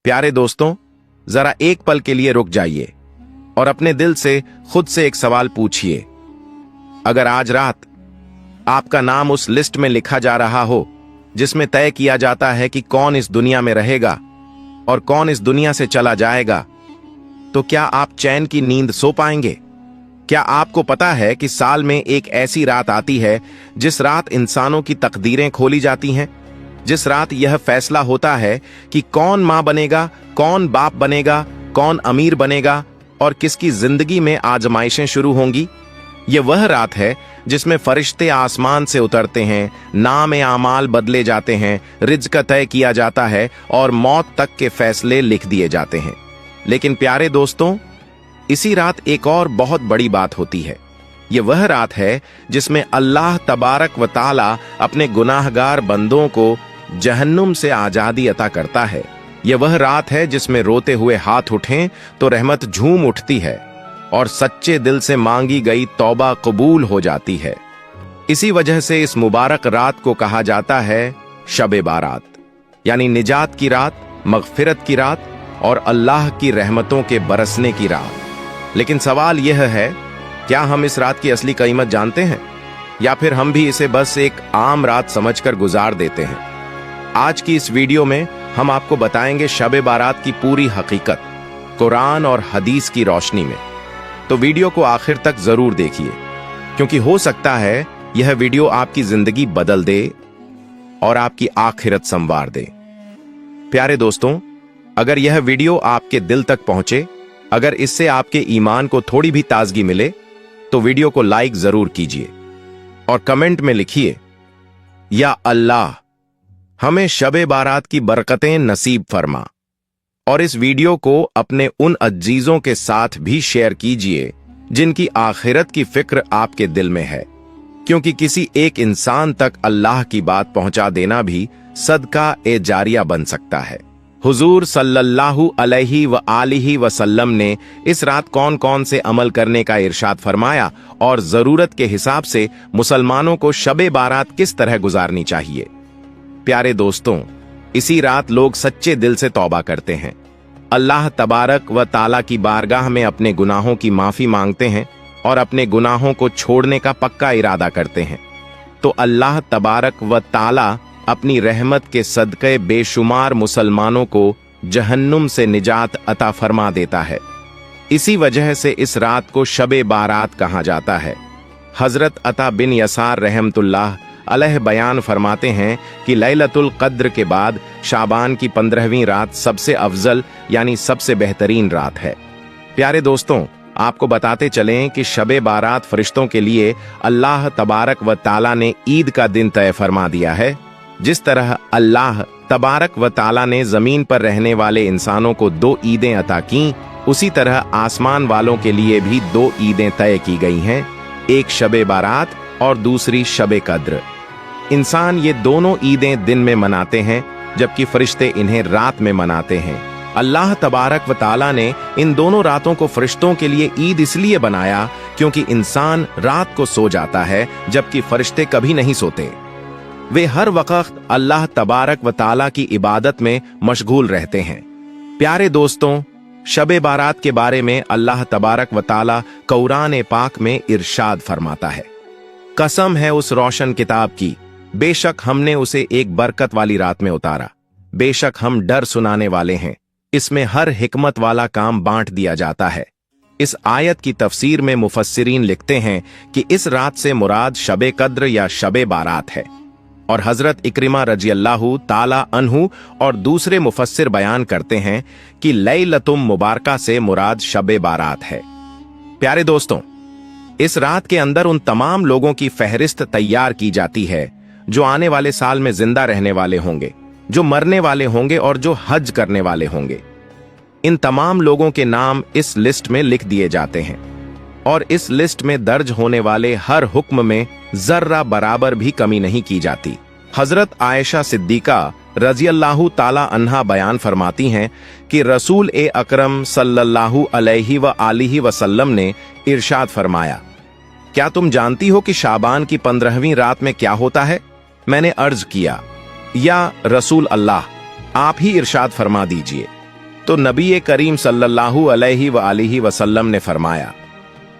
प्यारे दोस्तों, जरा एक पल के लिए रुक जाइए और अपने दिल से खुद से एक सवाल पूछिए। अगर आज रात आपका नाम उस लिस्ट में लिखा जा रहा हो जिसमें तय किया जाता है कि कौन इस दुनिया में रहेगा और कौन इस दुनिया से चला जाएगा, तो क्या आप चैन की नींद सो पाएंगे? क्या आपको पता है कि साल में एक ऐसी रात आती है जिस रात इंसानों की तकदीरें खोली जाती हैं, जिस रात यह फैसला होता है कि कौन मां बनेगा, कौन बाप बनेगा, कौन अमीर बनेगा और किसकी जिंदगी में आजमाइशें शुरू होंगी? यह वह रात है जिसमें फरिश्ते आसमान से उतरते हैं, नाम आमाल बदले जाते हैं, रिज्क तय किया जाता है और मौत तक के फैसले लिख दिए जाते हैं। लेकिन प्यारे दोस्तों, इसी रात एक और बहुत बड़ी बात होती है। यह वह रात है जिसमें अल्लाह तबारक व ताला अपने गुनाहगार बंदों को जहन्नुम से आजादी अता करता है। यह वह रात है जिसमें रोते हुए हाथ उठें तो रहमत झूम उठती है और सच्चे दिल से मांगी गई तौबा कबूल हो जाती है। इसी वजह से इस मुबारक रात को कहा जाता है शब बारात, यानी निजात की रात, मगफिरत की रात और अल्लाह की रहमतों के बरसने की रात। लेकिन सवाल यह है, क्या हम इस रात की असली कीमत जानते हैं या फिर हम भी इसे बस एक आम रात समझकर गुजार देते हैं? आज की इस वीडियो में हम आपको बताएंगे शब बारात की पूरी हकीकत कुरान और हदीस की रोशनी में। तो वीडियो को आखिर तक जरूर देखिए, क्योंकि हो सकता है यह वीडियो आपकी जिंदगी बदल दे और आपकी आखिरत संवार दे। प्यारे दोस्तों, अगर यह वीडियो आपके दिल तक पहुंचे, अगर इससे आपके ईमान को थोड़ी भी ताजगी मिले, तो वीडियो को लाइक जरूर कीजिए और कमेंट में लिखिए, या अल्लाह हमें शब बारात की बरकतें नसीब फरमा। और इस वीडियो को अपने उन अजीजों के साथ भी शेयर कीजिए जिनकी आखिरत की फिक्र आपके दिल में है, क्योंकि किसी एक इंसान तक अल्लाह की बात पहुंचा देना भी सदका ए जारिया बन सकता है। हुजूर सल्लल्लाहु अलैहि व आलिहि वसल्लम ने इस रात कौन कौन से अमल करने का इरशाद फरमाया और जरूरत के हिसाब से मुसलमानों को शब बारात किस तरह गुजारनी चाहिए। प्यारे दोस्तों, इसी रात लोग सच्चे दिल से तौबा करते हैं, अल्लाह तबारक व ताला की बारगाह में अपने गुनाहों की माफी मांगते हैं और अपने गुनाहों को छोड़ने का पक्का इरादा करते हैं। तो अल्लाह तबारक व ताला अपनी रहमत के सदक़े बेशुमार मुसलमानों को जहन्नुम से निजात अता फरमा देता है। इसी वजह से इस रात को शब बारात कहा जाता है। हजरत अता बिन यसार रहमतुल्लाह अलैह बयान फरमाते हैं कि लैलतुल कद्र के बाद शाबान की 15वीं रात सबसे अफजल यानी सबसे बेहतरीन रात है। प्यारे दोस्तों, आपको बताते चलें कि शब बारात फरिश्तों के लिए अल्लाह तबारक व ताला ने ईद का दिन तय फरमा दिया है। जिस तरह अल्लाह तबारक व ताला ने जमीन पर रहने वाले इंसानों को 2 ईदें अता की, उसी तरह आसमान वालों के लिए भी 2 ईदें तय की गई हैं, एक शब बारात और दूसरी शब कद्र। इंसान ये दोनों ईदें दिन में मनाते हैं, जबकि फरिश्ते इन्हें रात में मनाते हैं। अल्लाह तबारक व ताला ने इन दोनों रातों को फरिश्तों के लिए ईद इसलिए बनाया क्योंकि इंसान रात को सो जाता है जबकि फरिश्ते कभी नहीं सोते। वे हर वक्त अल्लाह तबारक व ताला की इबादत में मशगूल रहते हैं। प्यारे दोस्तों, शब बारात के बारे में अल्लाह तबारक व ताला कुरान पाक में इरशाद फरमाता है, कसम है उस रोशन किताब की, बेशक हमने उसे एक बरकत वाली रात में उतारा, बेशक हम डर सुनाने वाले हैं, इसमें हर हिकमत वाला काम बांट दिया जाता है। इस आयत की तफसीर में मुफस्सिरीन लिखते हैं कि इस रात से मुराद शब कद्र या शब बारात है, और हजरत इक्रिमा रजियल्लाहु ताला अन्हु और दूसरे मुफस्सिर बयान करते हैं कि लैलतुम मुबारका से मुराद शब बारात है। प्यारे दोस्तों, इस रात के अंदर उन तमाम लोगों की फहरिस्त तैयार की जाती है जो आने वाले साल में जिंदा रहने वाले होंगे, जो मरने वाले होंगे और जो हज करने वाले होंगे। इन तमाम लोगों के नाम इस लिस्ट में लिख दिए जाते हैं और इस लिस्ट में दर्ज होने वाले हर हुक्म में जर्रा बराबर भी कमी नहीं की जाती। हजरत आयशा सिद्दीका रजियल्लाहु ताला अन्हा बयान फरमाती हैं कि रसूल ए अकरम सल्लल्लाहु अलैहि व आलिहि वसल्लम ने इरशाद फरमाया, क्या तुम जानती हो कि शाबान की 15वीं रात में क्या होता है? मैंने अर्ज किया, या रसूल अल्लाह, आप ही इरशाद फरमा दीजिए। तो नबी करीम सल्लल्लाहु अलैहि व आलिहि वसल्लम ने फरमाया,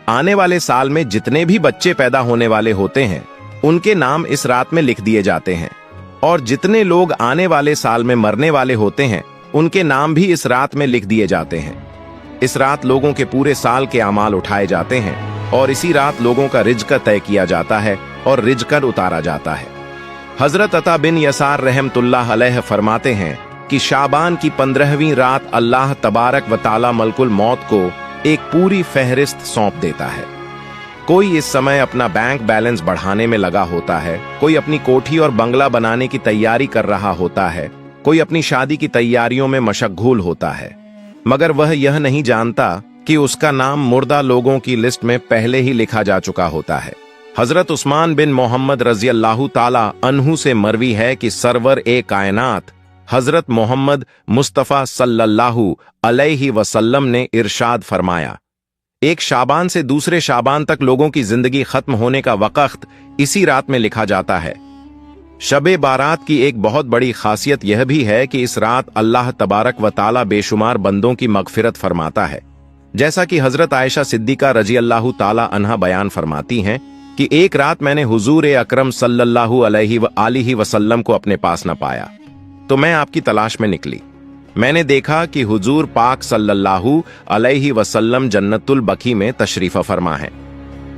आने वाले साल में जितने भी बच्चे पैदा होने वाले होते हैं उनके नाम इस रात में लिख दिए जाते हैं, और जितने लोग आने वाले साल में मरने वाले होते हैं उनके नाम भी इस रात में लिख दिए जाते हैं। इस रात लोगों के पूरे साल के अमाल उठाए जाते हैं और इसी रात लोगों का रिज्क तय किया जाता है और रिज्क उतारा जाता है। हजरत अता बिन यसार रहमतुल्लाह अलैह फरमाते हैं कि शाबान की 15वीं रात अल्लाह तबारक व ताला मलकुल मौत को एक पूरी फहरिस्त सौंप देता है। कोई इस समय अपना बैंक बैलेंस बढ़ाने में लगा होता है, कोई अपनी कोठी और बंगला बनाने की तैयारी कर रहा होता है, कोई अपनी शादी की तैयारियों में मशगूल होता है, मगर वह यह नहीं जानता कि उसका नाम मुर्दा लोगों की लिस्ट में पहले ही लिखा जा चुका होता है। हजरत उस्मान बिन मोहम्मद रजी अल्लाह ताला अन्हु से मरवी है कि सरवर ए कायनात हजरत मोहम्मद मुस्तफ़ा सल्लल्लाहु अलैहि वसल्लम ने इरशाद फरमाया, एक शाबान से दूसरे शाबान तक लोगों की जिंदगी खत्म होने का वक्त इसी रात में लिखा जाता है। शबे बारात की एक बहुत बड़ी खासियत यह भी है कि इस रात अल्लाह तबारक व ताला बेशुमार बंदों की मगफिरत फरमाता है। जैसा कि हजरत आयशा सिद्दीका रजी अल्लाह ताला अन्हा बयान फरमाती हैं कि एक रात मैंने हुजूर अकरम सल्लल्लाहु अलैहि व आलिहि वसल्लम को अपने पास न पाया, तो मैं आपकी तलाश में निकली। मैंने देखा कि हुजूर पाक सल्लल्लाहु अलैहि वसल्लम जन्नतुल बकी में तशरीफ फरमा है।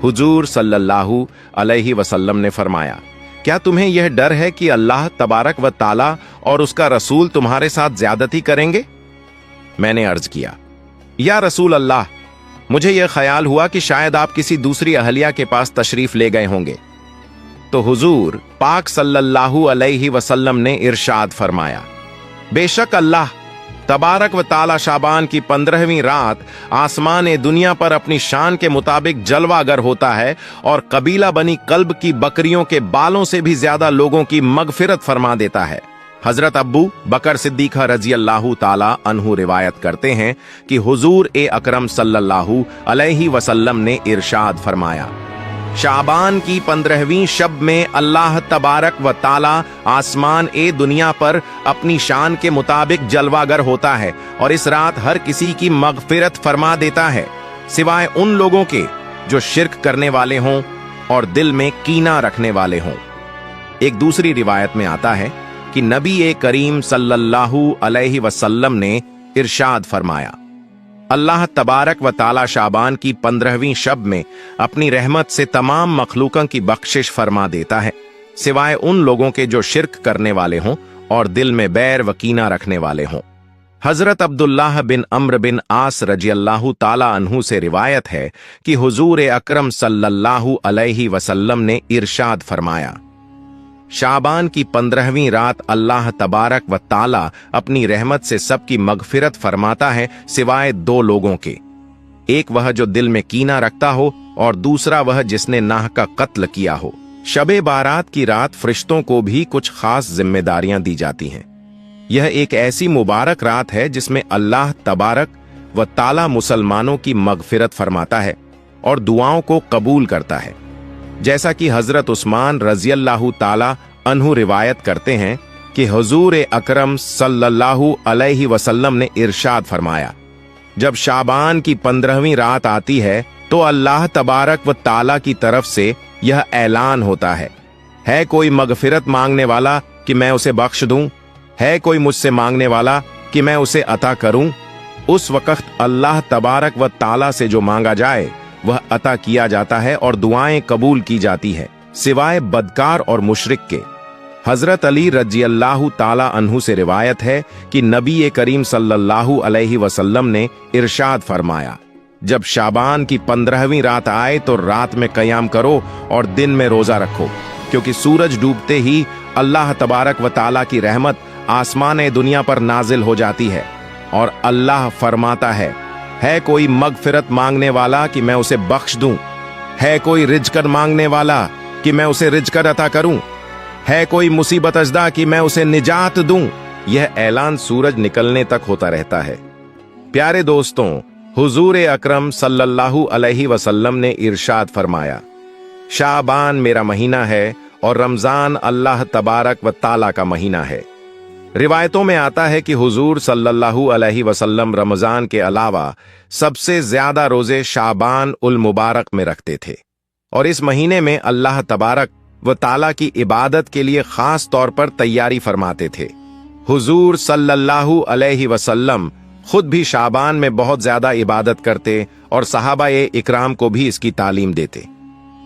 हुजूर सल्लल्लाहु अलैहि वसल्लम ने फरमाया, क्या तुम्हें यह डर है कि अल्लाह तबारक व ताला और उसका रसूल तुम्हारे साथ ज्यादती करेंगे? मैंने अर्ज किया, या रसूल अल्लाह, मुझे यह ख्याल हुआ कि शायद आप किसी दूसरी अहलिया के पास तशरीफ ले गए होंगे। तो हुजूर पाक सल्लल्लाहु अलैहि वसल्लम ने इरशाद फरमाया, बेशक अल्लाह तबारक व ताला शाबान की 15वीं रात आसमान दुनिया पर अपनी शान के मुताबिक जलवागर होता है और कबीला बनी कल्ब की बकरियों के बालों से भी ज्यादा लोगों की मगफिरत फरमा देता है। हजरत अब्बू बकर सिद्दीक़ रजी अल्लाह ताला अन्हु रिवायत करते हैं कि हुजूर अकरम सल्लल्लाहु अलैहि वसल्लम ने इरशाद फरमाया, शाबान की 15वीं शब में अल्लाह तबारक व ताला आसमान दुनिया पर अपनी शान के मुताबिक जलवागर होता है और इस रात हर किसी की मगफिरत फरमा देता है सिवाय उन लोगों के जो शिर्क करने वाले हों और दिल में कीना रखने वाले हों। एक दूसरी रिवायत में आता है कि नबी करीम सल्लल्लाहु अलैहि वसल्लम ने इरशाद फरमाया, अल्लाह तबारक व ताला शाबान की 15वीं शब में अपनी रहमत से तमाम मखलूकों की बख्शिश फरमा देता है सिवाय उन लोगों के जो शिर्क करने वाले हों और दिल में बैर व कीना रखने वाले हों। हजरत अब्दुल्लाह बिन अम्र बिन आस रजी अल्लाह ताला अन्हु से रिवायत है कि हुजूर अकरम सल्लल्लाहु अलैहि वसल्लम ने इरशाद फरमाया, शाबान की 15वीं रात अल्लाह तबारक व ताला अपनी रहमत से सबकी मगफिरत फरमाता है सिवाय दो लोगों के, एक वह जो दिल में कीना रखता हो और दूसरा वह जिसने नाह का कत्ल किया हो। शबे बारात की रात फरिश्तों को भी कुछ खास जिम्मेदारियां दी जाती हैं। यह एक ऐसी मुबारक रात है जिसमें अल्लाह तबारक व ताला मुसलमानों की मगफिरत फरमाता है और दुआओं को कबूल करता है। जैसा कि हजरत उस्मान रजी अल्लाह ताला अन्हु रिवायत करते हैं कि हुजूर अकरम सल्लल्लाहु अलैहि वसल्लम ने इरशाद फरमाया, जब शाबान की 15वीं रात आती है तो अल्लाह तबारक व ताला की तरफ से यह ऐलान होता है कोई मगफिरत मांगने वाला कि मैं उसे बख्श दूं? है कोई मुझसे मांगने वाला कि मैं उसे अता करूं? उस वक्त अल्लाह तबारक व ताला से जो मांगा जाए वह अता किया जाता है और दुआएं कबूल की जाती है सिवाय बदकार और मुशरिक के। हजरत अली रजी अल्लाह ताला अन्हु से रिवायत है कि नबी करीम सल्लल्लाहु अलैहि वसल्लम ने इरशाद फरमाया, जब शाबान की 15वीं रात आए तो रात में कयाम करो और दिन में रोजा रखो, क्योंकि सूरज डूबते ही अल्लाह तबारक व ताला की रहमत आसमान दुनिया पर नाजिल हो जाती है और अल्लाह फरमाता है कोई मगफिरत मांगने वाला कि मैं उसे बख्श दूं? है कोई रिज्क मांगने वाला कि मैं उसे रिज्क अता करूं? है कोई मुसीबत अजदा कि मैं उसे निजात दूं? यह ऐलान सूरज निकलने तक होता रहता है। प्यारे दोस्तों, हुजूर अकरम सल्लल्लाहु अलैहि वसल्लम ने इरशाद फरमाया, शाबान मेरा महीना है और रमजान अल्लाह तबारक व ताला का महीना है। रिवायतों में आता है कि हुजूर सल्लल्लाहु अलैहि वसल्लम रमजान के अलावा सबसे ज्यादा रोजे शाबान उल मुबारक में रखते थे और इस महीने में अल्लाह तबारक व ताला की इबादत के लिए खास तौर पर तैयारी फरमाते थे। हुजूर सल्लल्लाहु अलैहि वसल्लम खुद भी शाबान में बहुत ज्यादा इबादत करते और सहाबाए इकराम को भी इसकी तालीम देते।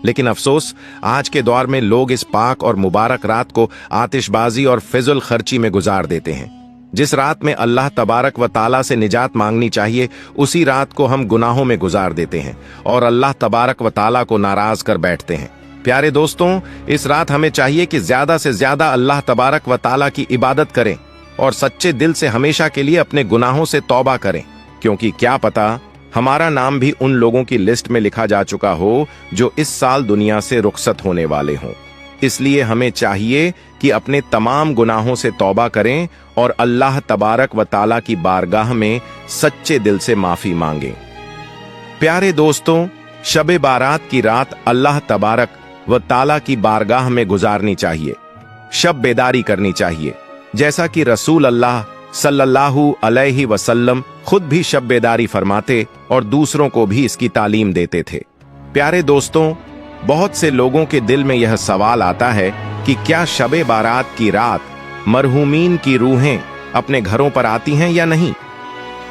लेकिन अफसोस, आज के दौर में लोग इस पाक और मुबारक रात को आतिशबाजी और फिजुल खर्ची में गुजार देते हैं। जिस रात में अल्लाह तबारक व ताला से निजात मांगनी चाहिए, उसी रात को हम गुनाहों में गुजार देते हैं और अल्लाह तबारक व ताला को नाराज कर बैठते हैं। प्यारे दोस्तों, इस रात हमें चाहिए कि ज्यादा से ज्यादा अल्लाह तबारक व ताला की इबादत करें और सच्चे दिल से हमेशा के लिए अपने गुनाहों से तौबा करें, क्योंकि क्या पता हमारा नाम भी उन लोगों की लिस्ट में लिखा जा चुका हो जो इस साल दुनिया से रुखसत होने वाले हों। इसलिए हमें चाहिए कि अपने तमाम गुनाहों से तौबा करें और अल्लाह तबारक व ताला की बारगाह में सच्चे दिल से माफी मांगें। प्यारे दोस्तों, शब बारात की रात अल्लाह तबारक व ताला की बारगाह में गुजारनी चाहिए, शब बेदारी करनी चाहिए, जैसा कि रसूल अल्लाह सल्लल्लाहु अलैहि वसल्लम खुद भी शब बेदारी फरमाते और दूसरों को भी इसकी तालीम देते थे। प्यारे दोस्तों, बहुत से लोगों के दिल में यह सवाल आता है कि क्या शब बारात की रात मरहूमीन की रूहें अपने घरों पर आती हैं या नहीं।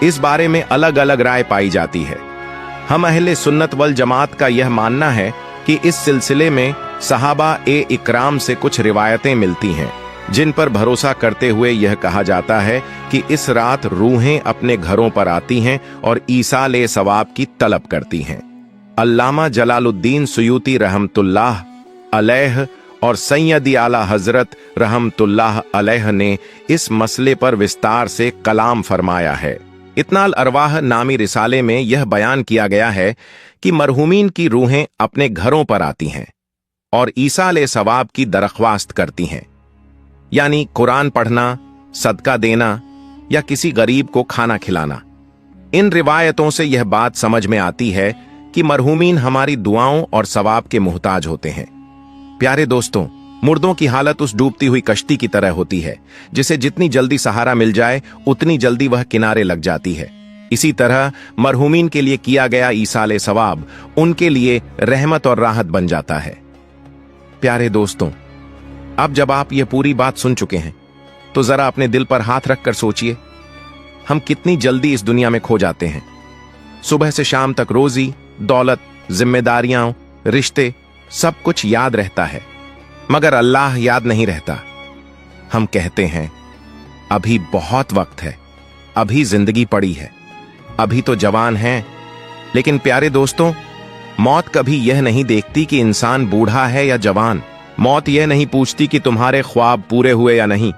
इस बारे में अलग अलग राय पाई जाती है। हम अहले सुन्नत वल जमात का यह मानना है कि इस सिलसिले में सहाबा ए इकराम से कुछ रिवायतें मिलती हैं जिन पर भरोसा करते हुए यह कहा जाता है कि इस रात रूहें अपने घरों पर आती हैं और ईसाले सवाब की तलब करती हैं। अल्लामा जलालुद्दीन सुयूती रहमतुल्लाह अलैह और सैयदी आला हजरत रहमतुल्लाह अलैह ने इस मसले पर विस्तार से कलाम फरमाया है। इत्नाल अरवाह नामी रिसाले में यह बयान किया गया है कि मरहूमीन की रूहें अपने घरों पर आती हैं और ईसाले सवाब की दरख्वास्त करती हैं, यानी कुरान पढ़ना, सदका देना या किसी गरीब को खाना खिलाना। इन रिवायतों से यह बात समझ में आती है कि मरहूमीन हमारी दुआओं और सवाब के मुहताज होते हैं। प्यारे दोस्तों, मुर्दों की हालत उस डूबती हुई कश्ती की तरह होती है जिसे जितनी जल्दी सहारा मिल जाए उतनी जल्दी वह किनारे लग जाती है। इसी तरह मरहूमीन के लिए किया गया ईसाले सवाब उनके लिए रहमत और राहत बन जाता है। प्यारे दोस्तों, अब जब आप ये पूरी बात सुन चुके हैं तो जरा अपने दिल पर हाथ रखकर सोचिए, हम कितनी जल्दी इस दुनिया में खो जाते हैं। सुबह से शाम तक रोजी, दौलत, जिम्मेदारियां, रिश्ते, सब कुछ याद रहता है, मगर अल्लाह याद नहीं रहता। हम कहते हैं अभी बहुत वक्त है, अभी जिंदगी पड़ी है, अभी तो जवान हैं। लेकिन प्यारे दोस्तों, मौत कभी यह नहीं देखती कि इंसान बूढ़ा है या जवान। मौत यह नहीं पूछती कि तुम्हारे ख्वाब पूरे हुए या नहीं।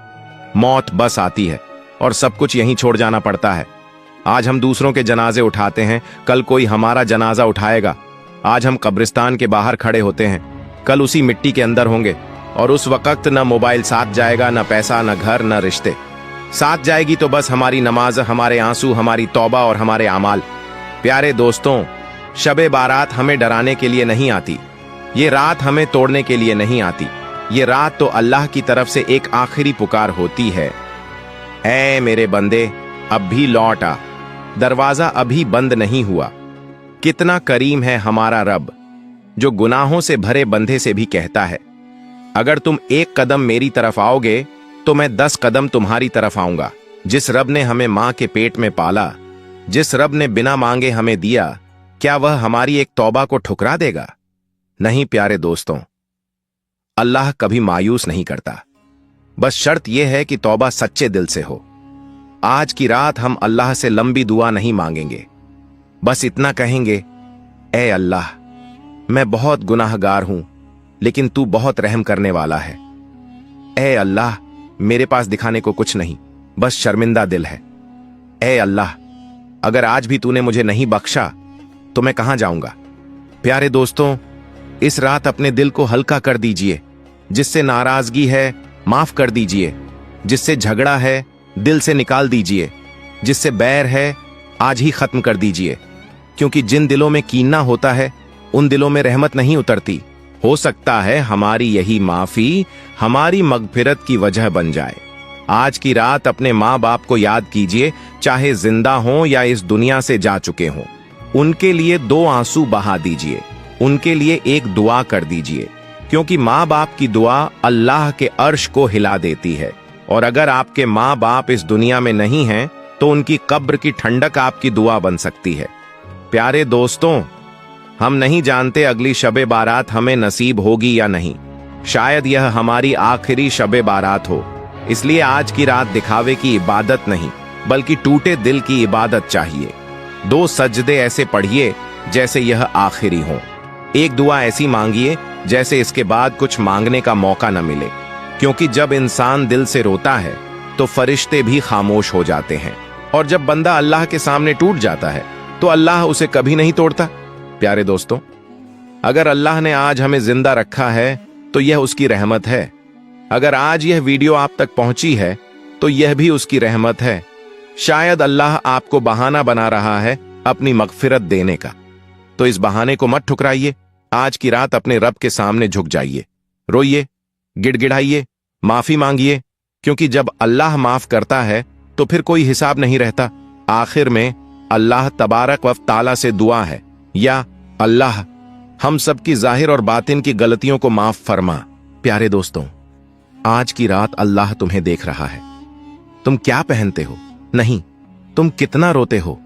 मौत बस आती है और सब कुछ यहीं छोड़ जाना पड़ता है। आज हम दूसरों के जनाजे उठाते हैं, कल कोई हमारा जनाजा उठाएगा। आज हम कब्रिस्तान के बाहर खड़े होते हैं, कल उसी मिट्टी के अंदर होंगे और उस वक्त न मोबाइल साथ जाएगा, न पैसा, न घर, न रिश्ते। साथ जाएगी तो बस हमारी नमाज, हमारे आंसू, हमारी तौबा और हमारे अमाल। प्यारे दोस्तों, शबे बारात हमें डराने के लिए नहीं आती, ये रात हमें तोड़ने के लिए नहीं आती। ये रात तो अल्लाह की तरफ से एक आखिरी पुकार होती है, ऐ मेरे बंदे अब भी लौट आ, दरवाजा अभी बंद नहीं हुआ। कितना करीम है हमारा रब, जो गुनाहों से भरे बंधे से भी कहता है, अगर तुम एक कदम मेरी तरफ आओगे तो मैं 10 कदम तुम्हारी तरफ आऊंगा। जिस रब ने हमें मां के पेट में पाला, जिस रब ने बिना मांगे हमें दिया, क्या वह हमारी एक तौबा को ठुकरा देगा? नहीं प्यारे दोस्तों, अल्लाह कभी मायूस नहीं करता। बस शर्त यह है कि तौबा सच्चे दिल से हो। आज की रात हम अल्लाह से लंबी दुआ नहीं मांगेंगे, बस इतना कहेंगे, ऐ अल्लाह, मैं बहुत गुनाहगार हूं लेकिन तू बहुत रहम करने वाला है। ऐ अल्लाह, मेरे पास दिखाने को कुछ नहीं, बस शर्मिंदा दिल है। ऐ अल्लाह, अगर आज भी तूने मुझे नहीं बख्शा तो मैं कहां जाऊंगा? प्यारे दोस्तों, इस रात अपने दिल को हल्का कर दीजिए। जिससे नाराजगी है माफ कर दीजिए, जिससे झगड़ा है दिल से निकाल दीजिए, जिससे बैर है आज ही खत्म कर दीजिए, क्योंकि जिन दिलों में कीना होता है उन दिलों में रहमत नहीं उतरती। हो सकता है हमारी यही माफी हमारी मगफिरत की वजह बन जाए। आज की रात अपने माँ बाप को याद कीजिए, चाहे जिंदा हों या इस दुनिया से जा चुके हों। उनके लिए 2 आंसू बहा दीजिए, उनके लिए एक दुआ कर दीजिए, क्योंकि माँ बाप की दुआ अल्लाह के अर्श को हिला देती है। और अगर आपके माँ बाप इस दुनिया में नहीं हैं, तो उनकी कब्र की ठंडक आपकी दुआ बन सकती है। प्यारे दोस्तों, हम नहीं जानते अगली शबे बारात हमें नसीब होगी या नहीं। शायद यह हमारी आखिरी शबे बारात हो, इसलिए आज की रात दिखावे की इबादत नहीं, बल्कि टूटे दिल की इबादत चाहिए। 2 सजदे ऐसे पढ़िए जैसे यह आखिरी हो। एक दुआ ऐसी मांगिए जैसे इसके बाद कुछ मांगने का मौका न मिले, क्योंकि जब इंसान दिल से रोता है तो फरिश्ते भी खामोश हो जाते हैं, और जब बंदा अल्लाह के सामने टूट जाता है तो अल्लाह उसे कभी नहीं तोड़ता। प्यारे दोस्तों, अगर अल्लाह ने आज हमें जिंदा रखा है तो यह उसकी रहमत है। अगर आज यह वीडियो आप तक पहुंची है तो यह भी उसकी रहमत है। शायद अल्लाह आपको बहाना बना रहा है अपनी मगफिरत देने का, तो इस बहाने को मत ठुकराइए। आज की रात अपने रब के सामने झुक जाइए, रोइए, गिड़गिड़ाइए, माफी मांगिए, क्योंकि जब अल्लाह माफ करता है तो फिर कोई हिसाब नहीं रहता। आखिर में अल्लाह तबारक व ताला से दुआ है, या अल्लाह हम सबकी जाहिर और बातिन की गलतियों को माफ फरमा। प्यारे दोस्तों, आज की रात अल्लाह तुम्हें देख रहा है। तुम क्या पहनते हो नहीं, तुम कितना रोते हो।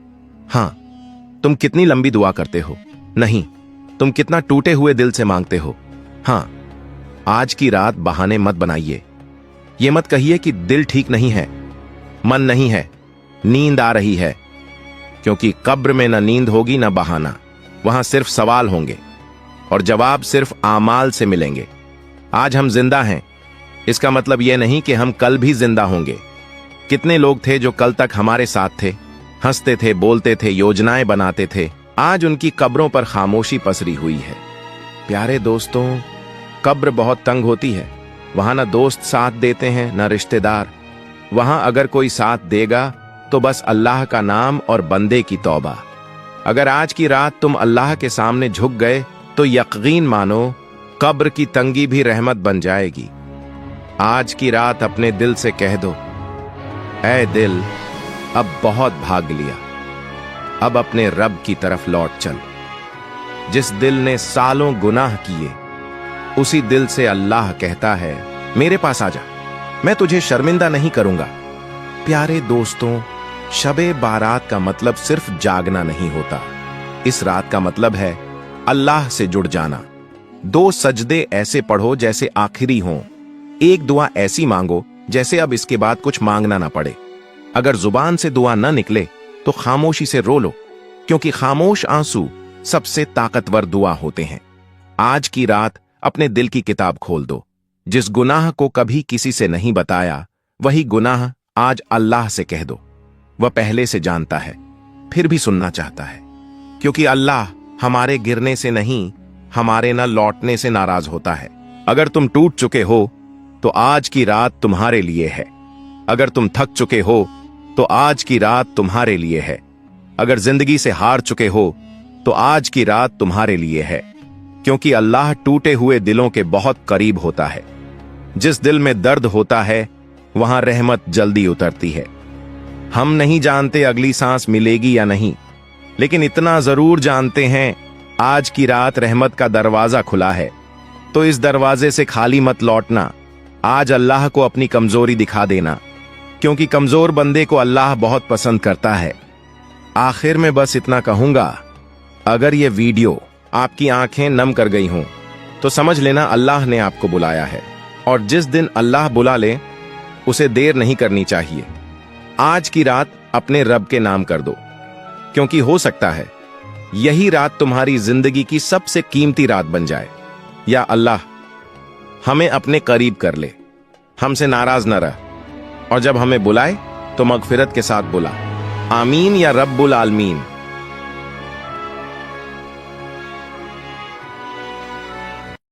हां, तुम कितनी लंबी दुआ करते हो नहीं, तुम कितना टूटे हुए दिल से मांगते हो। हां, आज की रात बहाने मत बनाइए। ये मत कहिए कि दिल ठीक नहीं है, मन नहीं है, नींद आ रही है, क्योंकि कब्र में न नींद होगी न बहाना। वहां सिर्फ सवाल होंगे और जवाब सिर्फ आमाल से मिलेंगे। आज हम जिंदा हैं, इसका मतलब यह नहीं कि हम कल भी जिंदा होंगे। कितने लोग थे जो कल तक हमारे साथ थे, हंसते थे, बोलते थे, योजनाएं बनाते थे, आज उनकी कब्रों पर खामोशी पसरी हुई है। प्यारे दोस्तों, कब्र बहुत तंग होती है। वहां ना दोस्त साथ देते हैं, ना रिश्तेदार। वहां अगर कोई साथ देगा तो बस अल्लाह का नाम और बंदे की तौबा। अगर आज की रात तुम अल्लाह के सामने झुक गए तो यकीन मानो कब्र की तंगी भी रहमत बन जाएगी। आज की रात अपने दिल से कह दो, ऐ दिल, अब बहुत भाग लिया, अब अपने रब की तरफ लौट चल। जिस दिल ने सालों गुनाह किए, उसी दिल से अल्लाह कहता है, मेरे पास आजा, मैं तुझे शर्मिंदा नहीं करूंगा। प्यारे दोस्तों, शबे बारात का मतलब सिर्फ जागना नहीं होता। इस रात का मतलब है अल्लाह से जुड़ जाना। 2 सजदे ऐसे पढ़ो जैसे आखिरी हों। एक दुआ ऐसी मांगो जैसे अब इसके बाद कुछ मांगना ना पड़े। अगर जुबान से दुआ न निकले तो खामोशी से रो लो, क्योंकि खामोश आंसू सबसे ताकतवर दुआ होते हैं। आज की रात अपने दिल की किताब खोल दो। जिस गुनाह को कभी किसी से नहीं बताया, वही गुनाह आज अल्लाह से कह दो। वह पहले से जानता है, फिर भी सुनना चाहता है, क्योंकि अल्लाह हमारे गिरने से नहीं, हमारे न लौटने से नाराज होता है। अगर तुम टूट चुके हो तो आज की रात तुम्हारे लिए है। अगर तुम थक चुके हो तो आज की रात तुम्हारे लिए है। अगर जिंदगी से हार चुके हो तो आज की रात तुम्हारे लिए है, क्योंकि अल्लाह टूटे हुए दिलों के बहुत करीब होता है। जिस दिल में दर्द होता है वहां रहमत जल्दी उतरती है। हम नहीं जानते अगली सांस मिलेगी या नहीं, लेकिन इतना जरूर जानते हैं आज की रात रहमत का दरवाजा खुला है। तो इस दरवाजे से खाली मत लौटना। आज अल्लाह को अपनी कमजोरी दिखा देना, क्योंकि कमजोर बंदे को अल्लाह बहुत पसंद करता है। आखिर में बस इतना कहूंगा, अगर ये वीडियो आपकी आंखें नम कर गई हों तो समझ लेना अल्लाह ने आपको बुलाया है, और जिस दिन अल्लाह बुला ले उसे देर नहीं करनी चाहिए। आज की रात अपने रब के नाम कर दो, क्योंकि हो सकता है यही रात तुम्हारी जिंदगी की सबसे कीमती रात बन जाए। या अल्लाह हमें अपने करीब कर ले, हमसे नाराज न रह, और जब हमें बुलाए तो मगफिरत के साथ बुला। आमीन या रब्बुल आलमीन।